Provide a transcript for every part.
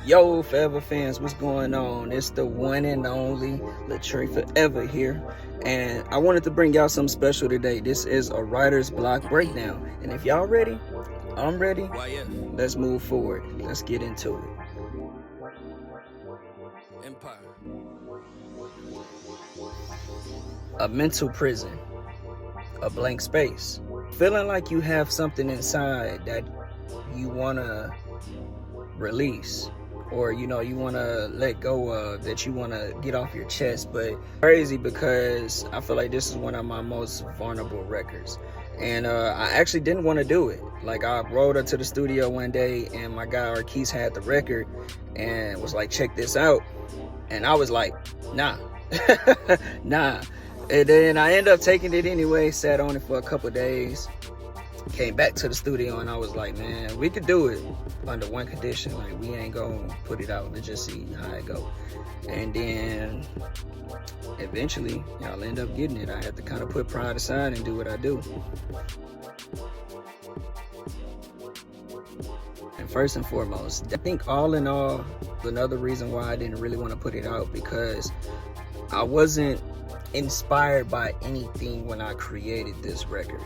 Yo, Forever fans, what's going on? It's the one and only Latrey Forever here, and I wanted to bring y'all something special today. This is a writer's block breakdown, and if y'all ready, I'm ready. Why, yeah. Let's move forward. Let's get into it. Empire. A mental prison, a blank space, feeling like you have something inside that you want to release, or you want to let go of, that you want to get off your chest. But crazy, because I feel like this is one of my most vulnerable records, and I actually didn't want to do it. Like, I rolled up to the studio one day and my guy Arquise had the record and was like, check this out, and I was like, nah. Nah. And then I ended up taking it anyway, sat on it for a couple days, came back to the studio, and I was like, man, we could do it under one condition. Like, we ain't gonna put it out, let's just see how it go. And then eventually y'all end up getting it. I had to kind of put pride aside and do what I do. And first and foremost, I think all in all, another reason why I didn't really want to put it out, because I wasn't inspired by anything when I created this record,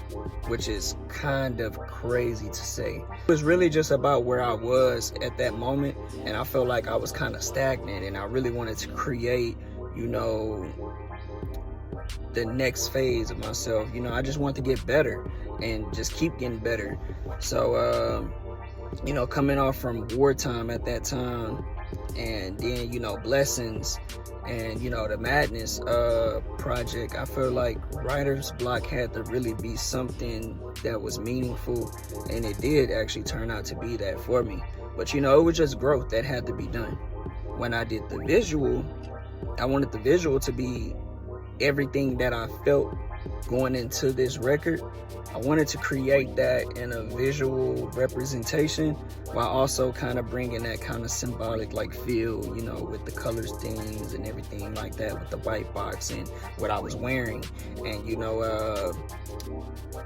which is kind of crazy to say. It was really just about where I was at that moment, and I felt like I was kind of stagnant, and I really wanted to create, the next phase of myself. I just want to get better and just keep getting better. So coming off from wartime at that time, and then blessings, and the Madness project, I feel like writer's block had to really be something that was meaningful, and it did actually turn out to be that for me. But it was just growth that had to be done. When I did the visual, I wanted the visual to be everything that I felt going into this record. I wanted to create that in a visual representation, while also kind of bringing that kind of symbolic feel, with the colors, themes, and everything like that, with the white box and what I was wearing. And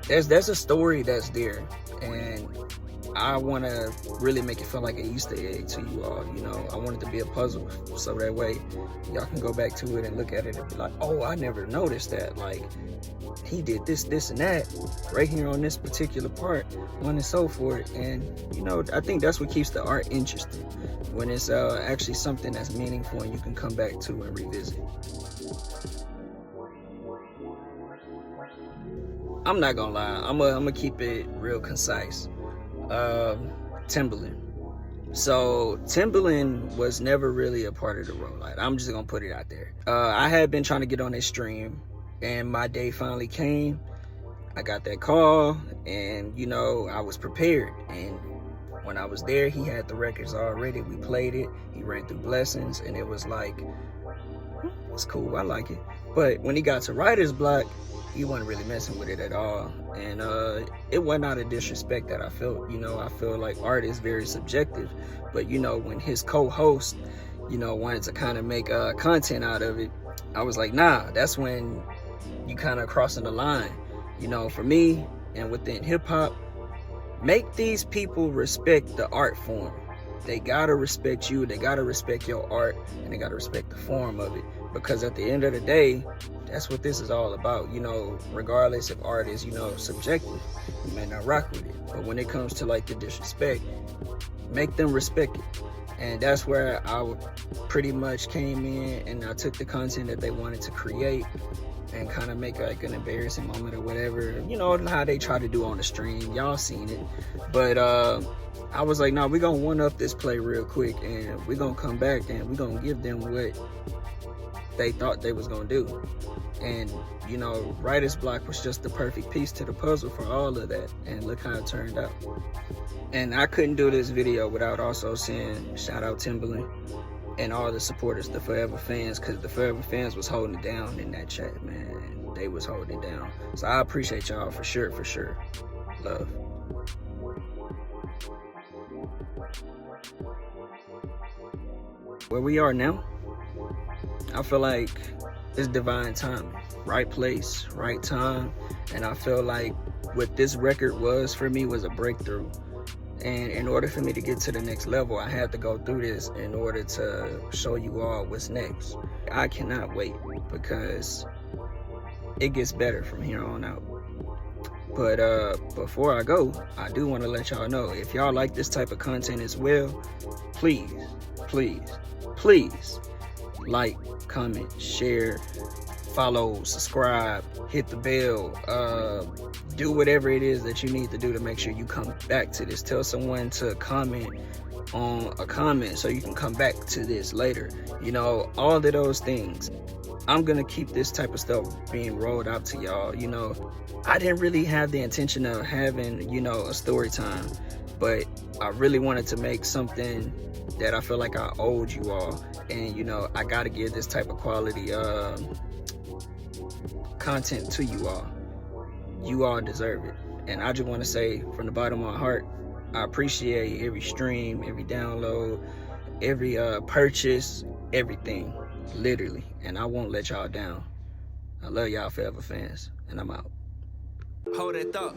there's a story that's there, and I want to really make it feel like a Easter egg to you all. I want it to be a puzzle, so that way y'all can go back to it and look at it and be like, oh, I never noticed that. Like, he did this, and that right here on this particular part, on and so forth. And I think that's what keeps the art interesting, when it's actually something that's meaningful and you can come back to and revisit. I'm not gonna lie, I'm gonna keep it real concise. Timbaland. So Timbaland was never really a part of the rollout. I'm just gonna put it out there. I had been trying to get on his stream, and my day finally came. I got that call, and I was prepared. And when I was there, he had the records already. We played it. He ran through Blessings, and it was like, it's cool, I like it. But when he got to writer's block, he wasn't really messing with it at all. And it wasn't out of disrespect that I felt. I feel like art is very subjective. But when his co-host wanted to kind of make content out of it, I was like, nah, that's when you kind of crossing the line. For me, and within hip-hop, make these people respect the art form. They gotta respect you, they gotta respect your art, and they gotta respect the form of it. Because at the end of the day, that's what this is all about. Regardless if art is subjective, you may not rock with it, but when it comes to the disrespect, make them respect it. And that's where I pretty much came in, and I took the content that they wanted to create and kind of make an embarrassing moment or whatever, how they try to do on the stream. Y'all seen it. But I was like, nah, we're gonna one up this play real quick, and we're gonna come back and we're gonna give them what they thought they was gonna do. And writer's block was just the perfect piece to the puzzle for all of that, and look how it turned out. And I couldn't do this video without also saying shout out Timbaland and all the supporters, the Forever fans, because the Forever fans was holding it down in that chat, man. They was holding it down. So I appreciate y'all for sure. Love. Where we are now, I feel like it's divine timing. Right place, right time. And I feel like what this record was for me was a breakthrough. And in order for me to get to the next level, I had to go through this in order to show you all what's next. I cannot wait because it gets better from here on out. But before I go, I do want to let y'all know, if y'all like this type of content as well, please, please, please like, comment, share, follow, subscribe, hit the bell, do whatever it is that you need to do to make sure you come back to this. Tell someone to comment on a comment so you can come back to this later. You know, all of those things. I'm gonna keep this type of stuff being rolled out to y'all. You know, I didn't really have the intention of having, you know, a story time, but I really wanted to make something that I feel like I owed you all. And, you know, I gotta give this type of quality content to you all. You all deserve it. And I just want to say from the bottom of my heart, I appreciate every stream, every download, every purchase, everything, literally. And I won't let y'all down. I love y'all forever, fans, and I'm out. Hold that thought.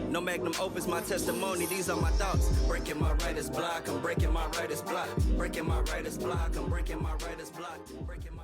No magnum opus, my testimony. These are my thoughts. Breaking my writer's block. I'm breaking my writer's block. Breaking my writer's block. I'm breaking my writer's block. Breaking my